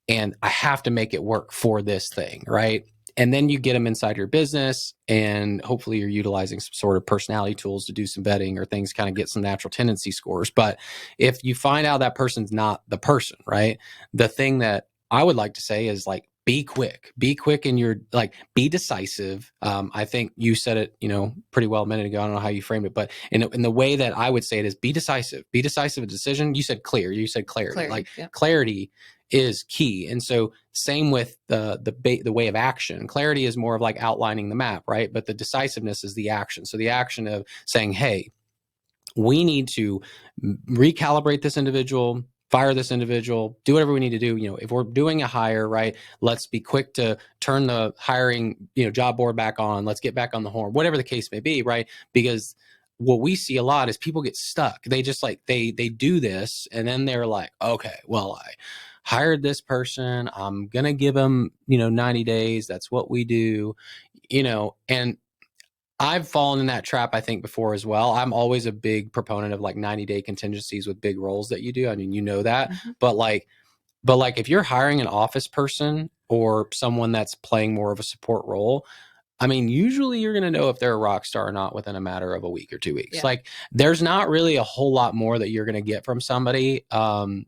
and I have to make it work for this thing, right? And then you get them inside your business, and hopefully you're utilizing some sort of personality tools to do some vetting or things, kind of get some natural tendency scores. But if you find out that person's not the person, right? The thing that I would like to say is like, be quick in your, like, be decisive. I think you said it, pretty well a minute ago. I don't know how you framed it, but in the way that I would say it is be decisive a decision. You said clear, you said clarity. Like clarity is key. And so same with the way of action. Clarity is more of like outlining the map, right? But the decisiveness is the action. So the action of saying, hey, we need to recalibrate this individual, fire this individual, do whatever we need to do. If we're doing a hire, right, let's be quick to turn the hiring, job board back on. Let's get back on the horn, whatever the case may be, right? Because what we see a lot is people get stuck. They just like, they do this, and then they're like, okay, well, I hired this person, I'm going to give them, 90 days. That's what we do, and I've fallen in that trap, I think, before as well. I'm always a big proponent of like 90-day contingencies with big roles that you do. I mean, that, but like if you're hiring an office person or someone that's playing more of a support role, I mean, usually you're going to know if they're a rock star or not within a matter of a week or 2 weeks. Yeah. Like there's not really a whole lot more that you're going to get from somebody. And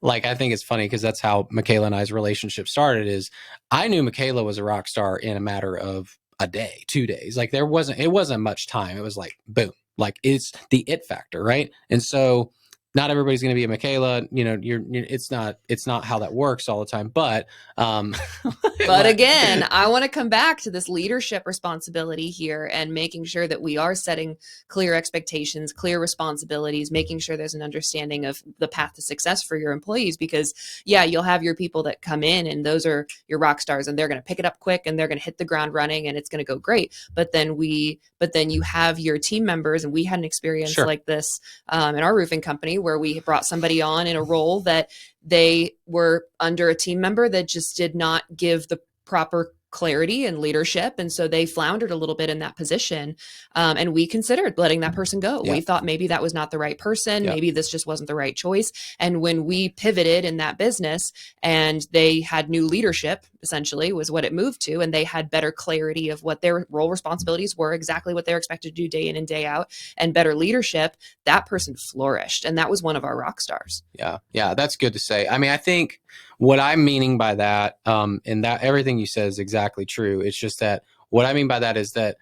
like, I think it's funny because that's how Mikaela and I's relationship started. Is I knew Mikaela was a rock star in a matter of a day, 2 days. Like it wasn't much time. It was like, boom, like it's the it factor. Right. And so not everybody's going to be a Mikaela, it's not how that works all the time, but again, I want to come back to this leadership responsibility here and making sure that we are setting clear expectations, clear responsibilities, making sure there's an understanding of the path to success for your employees, because you'll have your people that come in and those are your rock stars and they're going to pick it up quick and they're going to hit the ground running and it's going to go great. But then you have your team members, and we had an experience like this in our roofing company where we brought somebody on in a role that they were under a team member that just did not give the proper clarity and leadership. And so they floundered a little bit in that position. And we considered letting that person go. Yeah. We thought maybe that was not the right person. Yeah. Maybe this just wasn't the right choice. And when we pivoted in that business and they had new leadership, essentially was what it moved to, and they had better clarity of what their role responsibilities were, exactly what they're expected to do day in and day out, and better leadership, that person flourished. And that was one of our rock stars. Yeah. Yeah. That's good to say. I mean, I think what I'm meaning by that, and that everything you said is exactly true. It's just that what I mean by that is that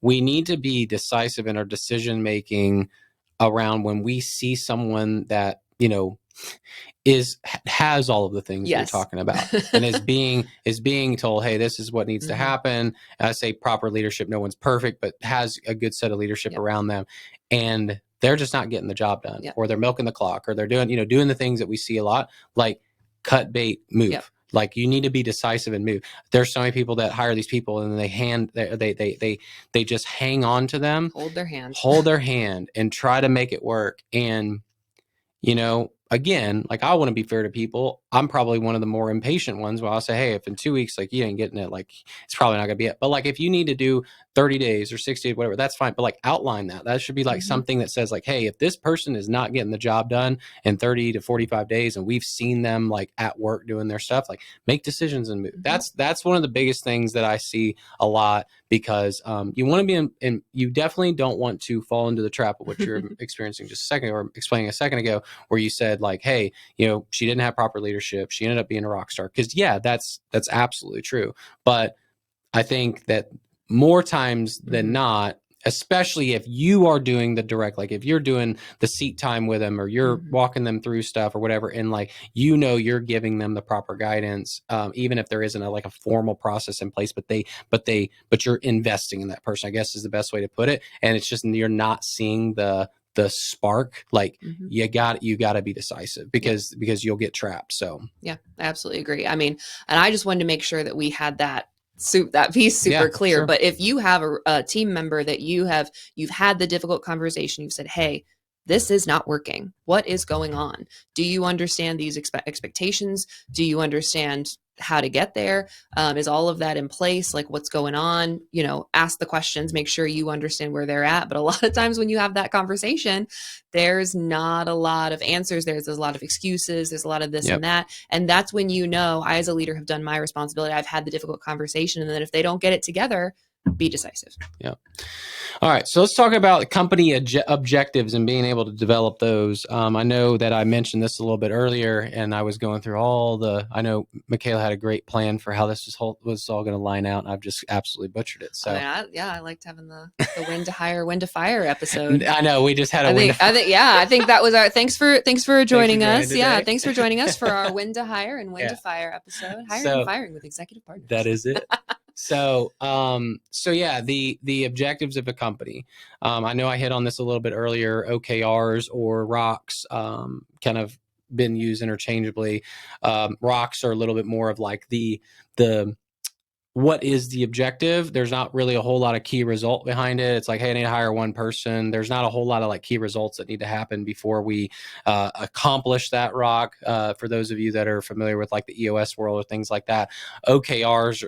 we need to be decisive in our decision making around when we see someone that, has all of the things you're talking about and is being told, hey, this is what needs to happen. And I say proper leadership. No one's perfect, but has a good set of leadership around them. And they're just not getting the job done, or they're milking the clock, or they're doing the things that we see a lot, like cut bait, move. Yep. Like you need to be decisive and move. There's so many people that hire these people and they just hang on to them, hold their hand and try to make it work. And, again, like I want to be fair to people. I'm probably one of the more impatient ones where I'll say, hey, if in 2 weeks, like, you ain't getting it, like, it's probably not gonna be it. But like, if you need to do 30 days or 60, whatever, that's fine. But like, outline that. That should be like something that says like, hey, if this person is not getting the job done in 30 to 45 days, and we've seen them like at work doing their stuff, like, make decisions and move. That's one of the biggest things that I see a lot, because you want to be in, you definitely don't want to fall into the trap of what you're experiencing just a second, or explaining a second ago, where you said like, hey, she didn't have proper leadership, she ended up being a rock star. Because yeah, that's absolutely true. But I think that more times than not, especially if you are doing the direct, like if you're doing the seat time with them, or you're walking them through stuff or whatever, and like, you're giving them the proper guidance, even if there isn't a formal process in place, but you're investing in that person, I guess is the best way to put it. And it's just, you're not seeing the spark, like, you got to be decisive, because you'll get trapped. So yeah, I absolutely agree. I mean, and I just wanted to make sure that we had that piece super clear. Sure. But if you have a team member that you've had the difficult conversation, you've said, hey, this is not working. What is going on? Do you understand these expectations? Do you understand how to get there? Is all of that in place? Like, what's going on? Ask the questions, make sure you understand where they're at. But a lot of times when you have that conversation, there's not a lot of answers. There's a lot of excuses. There's a lot of this and that. And that's when, I, as a leader, have done my responsibility. I've had the difficult conversation. And then if they don't get it together, be decisive. Yeah. All right. So let's talk about company objectives and being able to develop those. I know that I mentioned this a little bit earlier, and I was going through I know Mikaela had a great plan for how this was all going to line out, and I've just absolutely butchered it. So I liked having the when to hire, when to fire episode. I know we just had I think that was our thanks for joining us. Today. Yeah. Thanks for joining us for our when to hire and when to fire episode. Hiring and firing with executive partners. That is it. So yeah, the objectives of a company. I know I hit on this a little bit earlier. OKRs or rocks, kind of been used interchangeably. Rocks are a little bit more of like the what is the objective? There's not really a whole lot of key result behind it. It's like, hey, I need to hire one person. There's not a whole lot of like key results that need to happen before we accomplish that rock. For those of you that are familiar with like the EOS world or things like that, OKRs,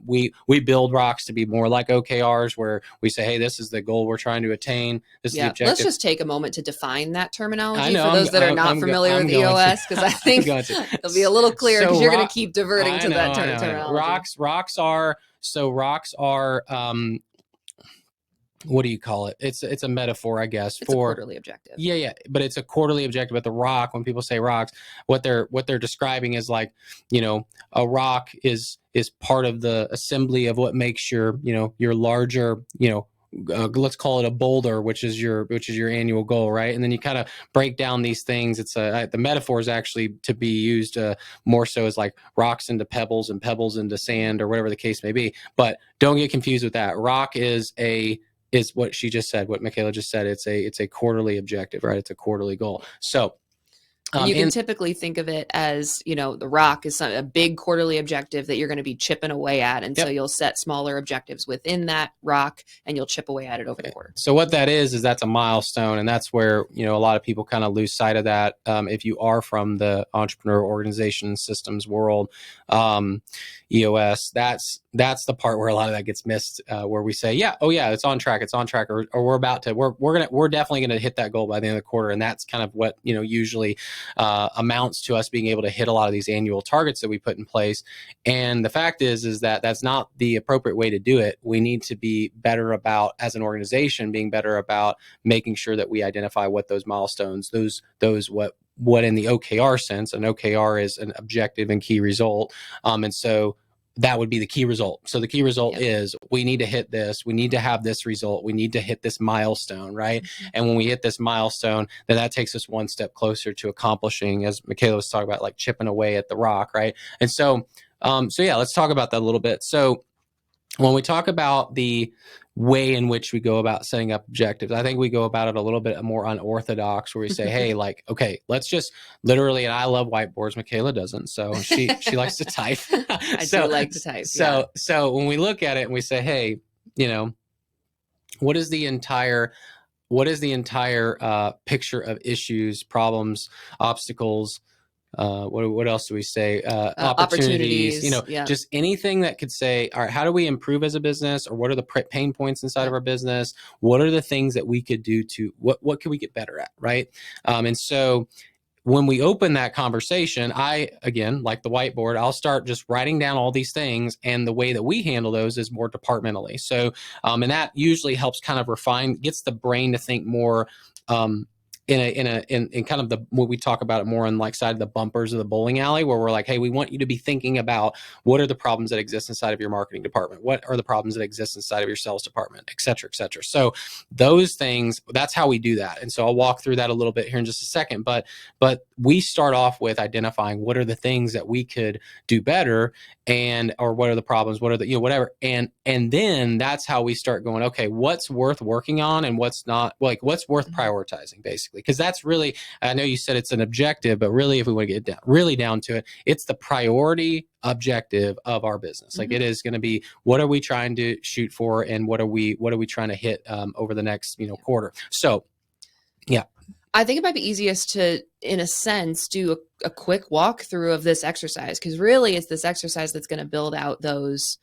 we build rocks to be more like OKRs, where we say, hey, this is the goal we're trying to attain. This is the objective. Let's just take a moment to define that terminology for those that are not familiar with EOS, because I think it'll be a little clearer, because you're going to keep diverting to that terminology. Rocks are what do you call it? It's a metaphor, I guess, it's for a quarterly objective. Yeah, but it's a quarterly objective. But the rock, when people say rocks, what they're describing is like, a rock is part of the assembly of what makes your larger, let's call it a boulder, which is your annual goal, right? And then you kind of break down these things. It's the metaphor is actually to be used more so as like rocks into pebbles and pebbles into sand, or whatever the case may be. But don't get confused with that. Rock is what she just said, what Mikaela just said. It's a quarterly objective, right? It's a quarterly goal. So you can typically think of it as, the rock is a big quarterly objective that you're going to be chipping away at. And so you'll set smaller objectives within that rock, and you'll chip away at it over the quarter. So what that is that's a milestone. And that's where, a lot of people kind of lose sight of that. If you are from the entrepreneur organization systems world, EOS, that's the part where a lot of that gets missed, where we say, it's on track, or we're definitely going to hit that goal by the end of the quarter. And that's kind of what, usually amounts to us being able to hit a lot of these annual targets that we put in place. And the fact is that that's not the appropriate way to do it. We need to be better about, as an organization, being better about making sure that we identify what those milestones, what in the OKR sense, an OKR is an objective and key result. And so that would be the key result. So the key result is, we need to hit this. We need to have this result. We need to hit this milestone, right? And when we hit this milestone, then that takes us one step closer to accomplishing, as Mikaela was talking about, like chipping away at the rock, right? And so, let's talk about that a little bit. So when we talk about the way in which we go about setting up objectives, I think we go about it a little bit more unorthodox, where we say, hey, like, okay, let's just literally, and I love whiteboards, Mikaela doesn't, so she likes to type. I do like to type. So when we look at it and we say, hey, what is the entire picture of issues, problems, obstacles, What else do we say? Opportunities, Opportunities. Yeah. just anything that could say, all right, how do we improve as a business, or what are the pain points inside of our business? What are the things that we could do to what can we get better at, right? And so when we open that conversation, I, again, like the whiteboard, I'll start just writing down all these things. And the way that we handle those is more departmentally. So, and that usually helps kind of refine, gets the brain to think more, in kind of the, when we talk about it more on like side of the bumpers of the bowling alley, where we're like, hey, we want you to be thinking about what are the problems that exist inside of your marketing department? What are the problems that exist inside of your sales department, et cetera, et cetera. So those things, that's how we do that. And so I'll walk through that a little bit here in just a second, but we start off with identifying what are the things that we could do better, and, or what are the problems, what are the, whatever. And then that's how we start going, okay, what's worth working on and what's not, like what's worth prioritizing, basically. Because that's really, I know you said it's an objective, but really if we want to get really down to it, it's the priority objective of our business. Like it is going to be, what are we trying to shoot for, and what are we trying to hit over the next quarter. So yeah. I think it might be easiest to, in a sense, do a quick walkthrough of this exercise, because really it's this exercise that's going to build out those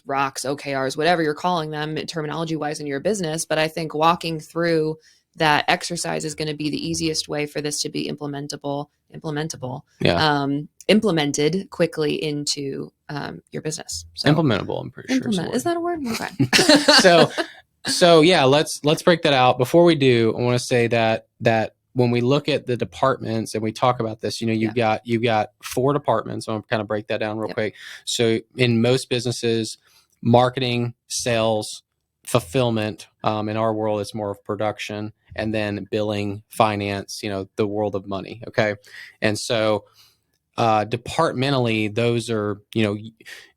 rocks, OKRs, whatever you're calling them terminology wise in your business. But I think walking through that exercise is going to be the easiest way for this to be implemented quickly into your business. So, implementable, I'm pretty sure. Is that a word? Okay. So yeah, let's break that out. Before we do, I want to say that when we look at the departments and we talk about this, you've got 4 departments. So I'm kind of break that down real quick. So in most businesses, marketing, sales, fulfillment, in our world, it's more of production, and then billing, finance, the world of money. Okay. And so departmentally, those are,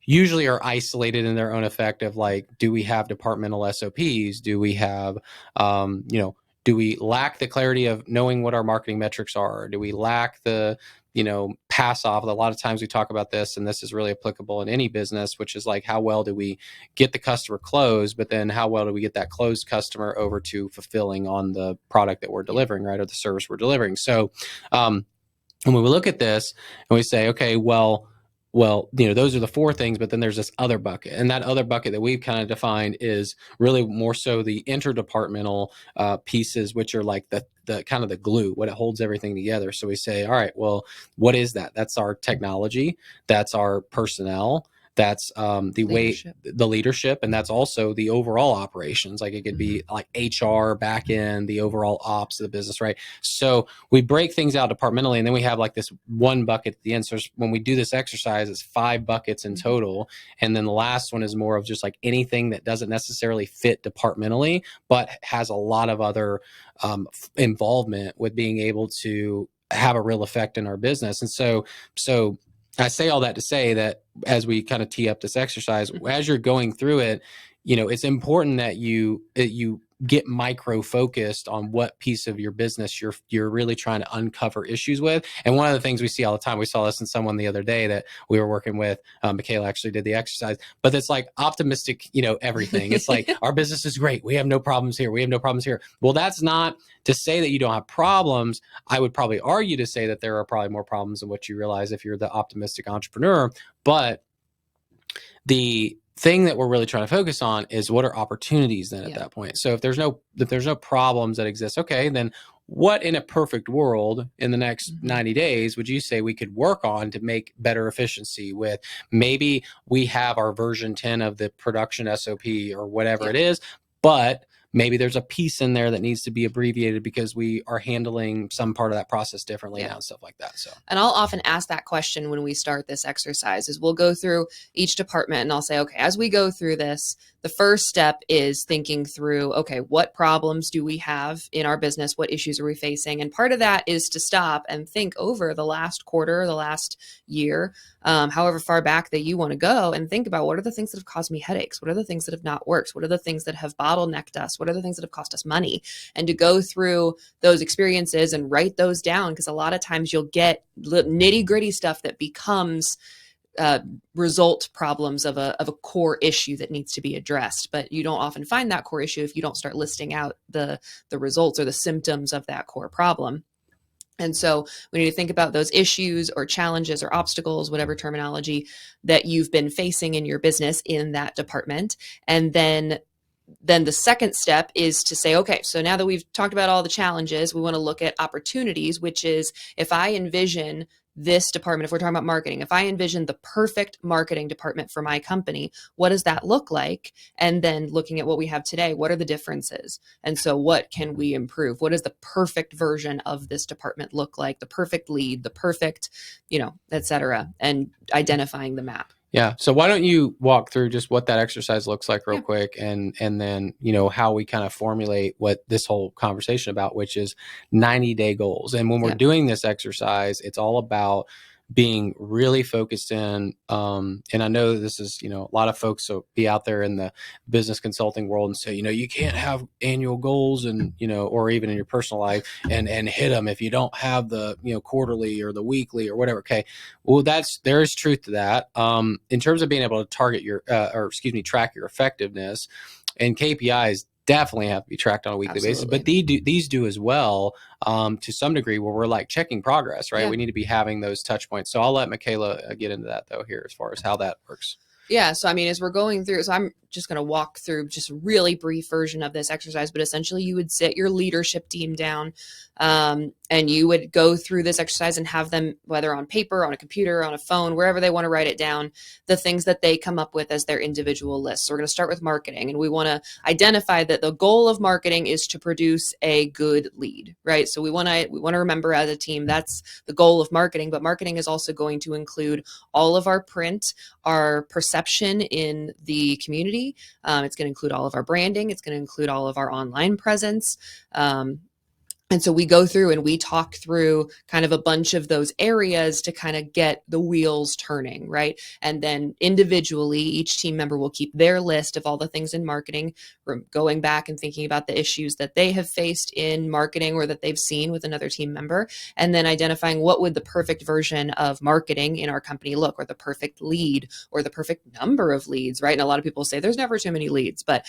usually are isolated in their own effect of like, do we have departmental SOPs? Do we have, do we lack the clarity of knowing what our marketing metrics are? Do we lack the, pass off? A lot of times we talk about this, and this is really applicable in any business, which is like, how well do we get the customer closed, but then how well do we get that closed customer over to fulfilling on the product that we're delivering, right? Or the service we're delivering. So, and when we look at this and we say, okay, well, those are the 4 things, but then there's this other bucket, and that other bucket that we've kind of defined is really more so the interdepartmental pieces, which are like the kind of the glue, what it holds everything together. So we say, all right, well, what is that? That's our technology, that's our personnel, that's the leadership, and that's also the overall operations. Like it could be like HR, back end, the overall ops of the business, right? So we break things out departmentally, and then we have like this one bucket at the end. So when we do this exercise, it's 5 buckets in total, and then the last one is more of just like anything that doesn't necessarily fit departmentally, but has a lot of other involvement with being able to have a real effect in our business. And so I say all that to say that as we kind of tee up this exercise, as you're going through it, it's important that you get micro focused on what piece of your business you're really trying to uncover issues with. And one of the things we see all the time, we saw this in someone the other day that we were working with, Mikaela actually did the exercise, but it's like optimistic, everything. It's like, our business is great, we have no problems here, we have no problems here. Well, that's not to say that you don't have problems. I would probably argue to say that there are probably more problems than what you realize if you're the optimistic entrepreneur. But the thing that we're really trying to focus on is what are opportunities then at that point. So if there's no problems that exist, okay, then what in a perfect world in the next 90 days would you say we could work on to make better efficiency with? Maybe we have our version 10 of the production SOP or whatever it is, but maybe there's a piece in there that needs to be abbreviated because we are handling some part of that process differently now and stuff like that. So, and I'll often ask that question when we start this exercise is we'll go through each department and I'll say, okay, as we go through this, the first step is thinking through, okay, what problems do we have in our business? What issues are we facing? And part of that is to stop and think over the last quarter, the last year, however far back that you want to go, and think about what are the things that have caused me headaches? What are the things that have not worked? What are the things that have bottlenecked us? What are the things that have cost us money? And to go through those experiences and write those down, because a lot of times you'll get nitty gritty stuff that becomes result problems of a core issue that needs to be addressed. But you don't often find that core issue if you don't start listing out the results or the symptoms of that core problem. And so we need to think about those issues or challenges or obstacles, whatever terminology that you've been facing in your business in that department. And then the second step is to say, okay, so now that we've talked about all the challenges, we want to look at opportunities, which is if I envision this department, if we're talking about marketing, if I envision the perfect marketing department for my company, what does that look like? And then looking at what we have today, what are the differences? And so what can we improve? What does the perfect version of this department look like? The perfect lead, the perfect, et cetera, and identifying the map. Yeah. So why don't you walk through just what that exercise looks like real Yeah. quick, and then how we kind of formulate what this whole conversation about, which is 90-day goals. And when we're Yeah. doing this exercise, it's all about being really focused in. And I know this is, a lot of folks will be out there in the business consulting world and say, you can't have annual goals and, or even in your personal life and hit them if you don't have the, quarterly or the weekly or whatever. Okay. Well, there is truth to that. In terms of being able to target track your effectiveness, and KPIs definitely have to be tracked on a weekly basis, but these do as well, to some degree, where we're like checking progress, right? Yeah. We need to be having those touch points. So I'll let Mikaela get into that though here as far as how that works. Yeah. So, as we're going through, so I'm just going to walk through just a really brief version of this exercise, but essentially you would sit your leadership team down, and you would go through this exercise and have them, whether on paper, on a computer, on a phone, wherever they want to write it down, the things that they come up with as their individual lists. So we're going to start with marketing, and we want to identify that the goal of marketing is to produce a good lead, right? So we want to remember as a team, that's the goal of marketing, but marketing is also going to include all of our print, our perception in the community. It's going to include all of our branding. It's going to include all of our online presence. And so we go through and we talk through kind of a bunch of those areas to kind of get the wheels turning, right? And then individually, each team member will keep their list of all the things in marketing, going back and thinking about the issues that they have faced in marketing or that they've seen with another team member, and then identifying what would the perfect version of marketing in our company look, or the perfect lead, or the perfect number of leads, right? And a lot of people say there's never too many leads, but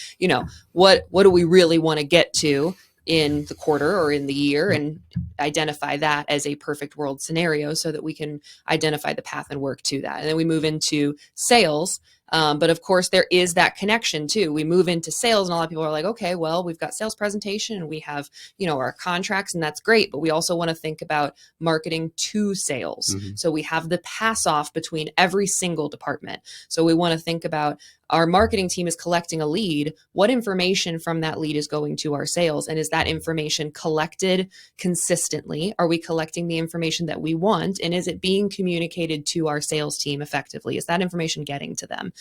what do we really want to get to in the quarter or in the year, and identify that as a perfect world scenario so that we can identify the path and work to that. And then we move into sales. But of course, there is that connection too. We move into sales, and a lot of people are like, okay, well, we've got sales presentation and we have, our contracts, and that's great. But we also want to think about marketing to sales. Mm-hmm. So we have the pass off between every single department. So we want to think about our marketing team is collecting a lead. What information from that lead is going to our sales? And is that information collected consistently? Are we collecting the information that we want? And is it being communicated to our sales team effectively? Is that information getting to them?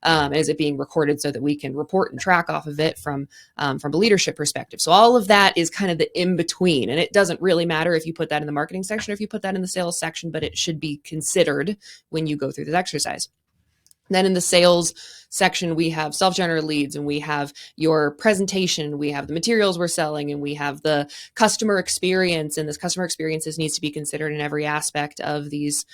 Is it being recorded so that we can report and track off of it from a leadership perspective? So all of that is kind of the in between, and it doesn't really matter if you put that in the marketing section or if you put that in the sales section, but it should be considered when you go through this exercise. Then in the sales section, we have self-generated leads, and we have your presentation, we have the materials we're selling, and we have the customer experience. And this customer experiences needs to be considered in every aspect of these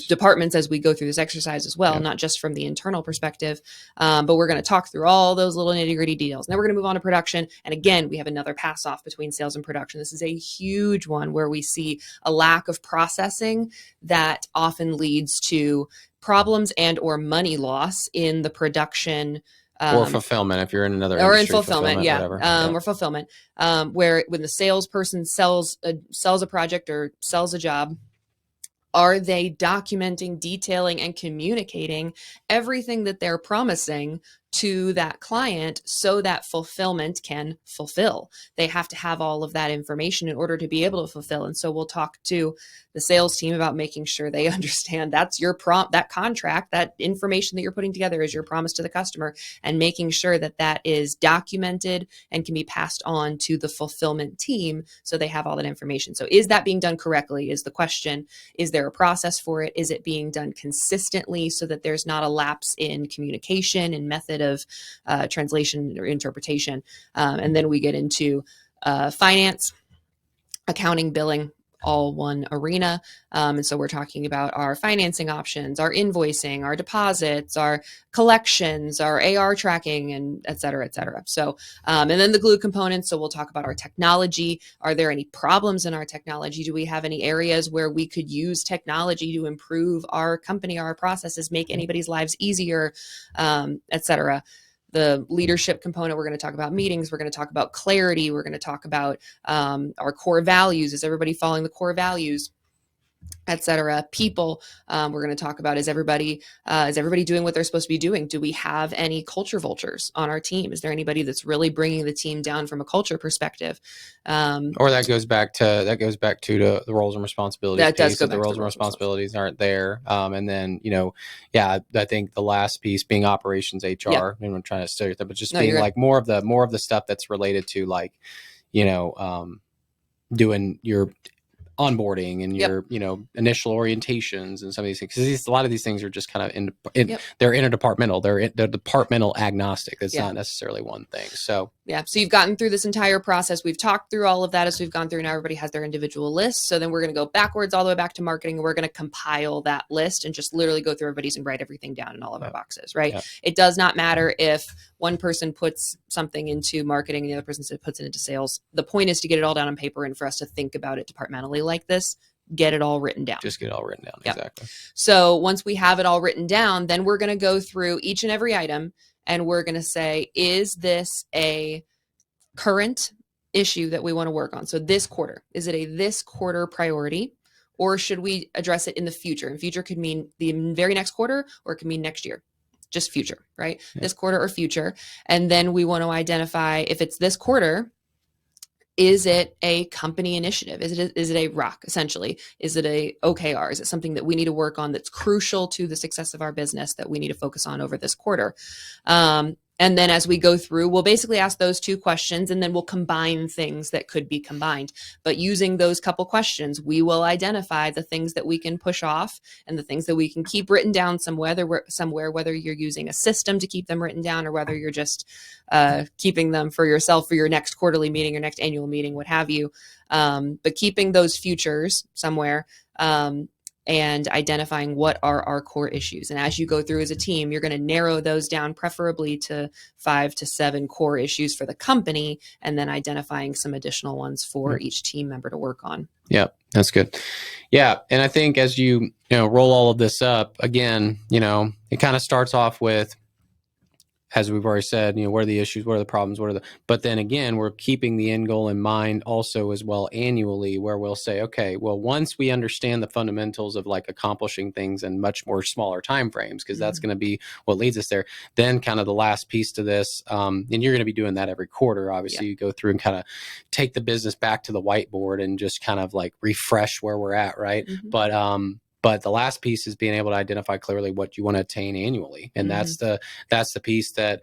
departments as we go through this exercise as well, yeah. Not just from the internal perspective, but we're going to talk through all those little nitty-gritty details. And then we're going to move on to production. And again, we have another pass off between sales and production. This is a huge one where we see a lack of processing that often leads to problems and or money loss in the production, or fulfillment if you're in another or industry, in fulfillment, yeah, whatever. Or fulfillment, where when the salesperson sells a project or sells a job, are they documenting, detailing, and communicating everything that they're promising to that client so that fulfillment can fulfill? They have to have all of that information in order to be able to fulfill. And so we'll talk to the sales team about making sure they understand that's your that contract, that information that you're putting together is your promise to the customer, and making sure that that is documented and can be passed on to the fulfillment team so they have all that information. So is that being done correctly is the question. Is there a process for it? Is it being done consistently so that there's not a lapse in communication and method of translation or interpretation? And then we get into finance, accounting, billing, all one arena. And so we're talking about our financing options, our invoicing, our deposits, our collections, our AR tracking, and et cetera, et cetera. So, and then the glue components. So we'll talk about our technology. Are there any problems in our technology? Do we have any areas where we could use technology to improve our company, our processes, make anybody's lives easier, et cetera? The leadership component, we're going to talk about meetings. We're going to talk about clarity. We're going to talk about our core values. Is everybody following the core values, et cetera? People, we're going to talk about, is everybody doing what they're supposed to be doing? Do we have any culture vultures on our team? Is there anybody that's really bringing the team down from a culture perspective? Or that goes back to the roles and responsibilities That does piece. go If the back to roles the and roles and responsibilities aren't there, and then I think the last piece being operations HR. Yeah. And I'm trying to stereotype, but just No, being you're like more of the stuff that's related to like doing your onboarding and Yep. your initial orientations and some of these things, because a lot of these things are just kind of Yep. they're interdepartmental. They're departmental agnostic. It's Yeah. not necessarily one thing. So So you've gotten through this entire process. We've talked through all of that as we've gone through. Now everybody has their individual lists. So then we're going to go backwards all the way back to marketing. And we're going to compile that list and just literally go through everybody's and write everything down in all of our boxes, right? It does not matter if one person puts something into marketing and the other person puts it into sales. The point is to get it all down on paper and for us to think about it departmentally like this. Get it all written down. Just get it all written down. Yep. Exactly. So once we have it all written down, then we're going to go through each and every item and we're going to say, is this a current issue that we want to work on? So this quarter, is it a this quarter priority, or should we address it in the future? And future could mean the very next quarter, or it could mean next year. Just future, right? Yeah. This quarter or future. And then we want to identify, if it's this quarter, is it a company initiative? Is it a ROC, essentially? Is it a OKR? Is it something that we need to work on that's crucial to the success of our business that we need to focus on over this quarter? And then as we go through, we'll basically ask those two questions and then we'll combine things that could be combined. But using those couple questions, we will identify the things that we can push off and the things that we can keep written down somewhere, whether you're using a system to keep them written down or whether you're just keeping them for yourself for your next quarterly meeting or next annual meeting, what have you. But keeping those futures somewhere, and identifying what are our core issues. And as you go through as a team, you're going to narrow those down preferably to 5 to 7 core issues for the company, and then identifying some additional ones for each team member to work on. Yeah, that's good. Yeah. And I think as you roll all of this up, again, it kind of starts off with, as we've already said, what are the issues? What are the problems? But then again, we're keeping the end goal in mind also as well annually, where we'll say, okay, well, once we understand the fundamentals of like accomplishing things in much more smaller timeframes, because that's going to be what leads us there. Then kind of the last piece to this, and you're going to be doing that every quarter. Obviously, you go through and kind of take the business back to the whiteboard and just kind of like refresh where we're at. Right. But the last piece is being able to identify clearly what you want to attain annually. And that's the piece that,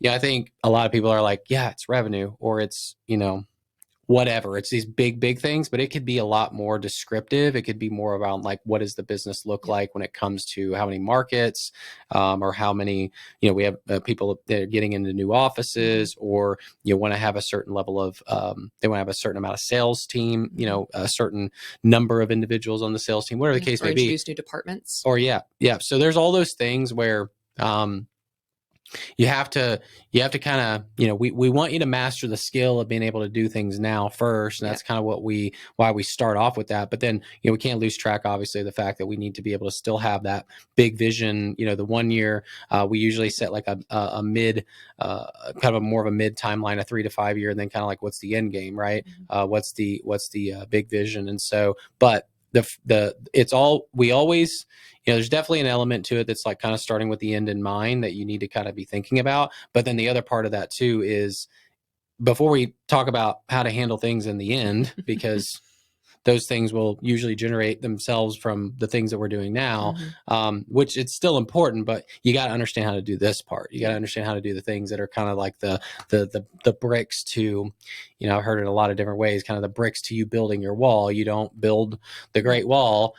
I think a lot of people are like, yeah, it's revenue or it's, whatever. It's these big things, but it could be a lot more descriptive. It could be more around like, what does the business look like when it comes to how many markets, or how many, we have people that are getting into new offices, or you want to have a certain level of, they want to have a certain amount of sales team, a certain number of individuals on the sales team, whatever the case may be. Introduce new departments. Or yeah. So there's all those things where, you have to kind of, we want you to master the skill of being able to do things now first. And that's kind of why we start off with that. But then, we can't lose track, obviously, of the fact that we need to be able to still have that big vision. The 1 year, we usually set like a mid, kind of a more of a mid timeline, a 3 to 5 year, and then kind of like, what's the end game, right? What's the big vision? And so, but we always, there's definitely an element to it that's like kind of starting with the end in mind that you need to kind of be thinking about. But then the other part of that too is, before we talk about how to handle things in the end, because those things will usually generate themselves from the things that we're doing now, which it's still important, but you got to understand how to do this part. You got to understand how to do the things that are kind of like the bricks to, I've heard it a lot of different ways, kind of the bricks to you building your wall. You don't build the Great Wall,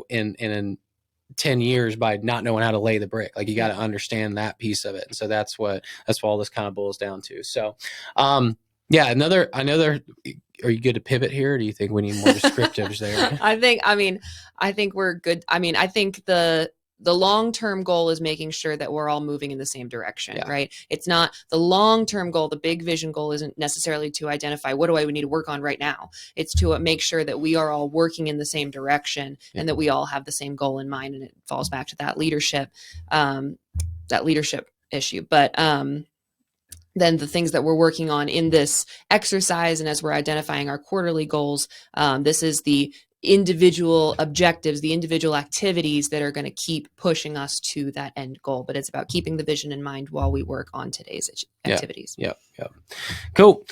in 10 years by not knowing how to lay the brick. Like, you got to understand that piece of it. And so that's what all this kind of boils down to. So, Yeah, another. Are you good to pivot here? Or do you think we need more descriptives there? I think we're good. I think the long-term goal is making sure that we're all moving in the same direction, Yeah. right? It's not the long-term goal. The big vision goal isn't necessarily to identify what do I need to work on right now. It's to make sure that we are all working in the same direction and that we all have the same goal in mind. And it falls back to that leadership issue. But then the things that we're working on in this exercise and as we're identifying our quarterly goals, this is the individual objectives, the individual activities that are going to keep pushing us to that end goal. But it's about keeping the vision in mind while we work on today's activities. Yeah. Cool.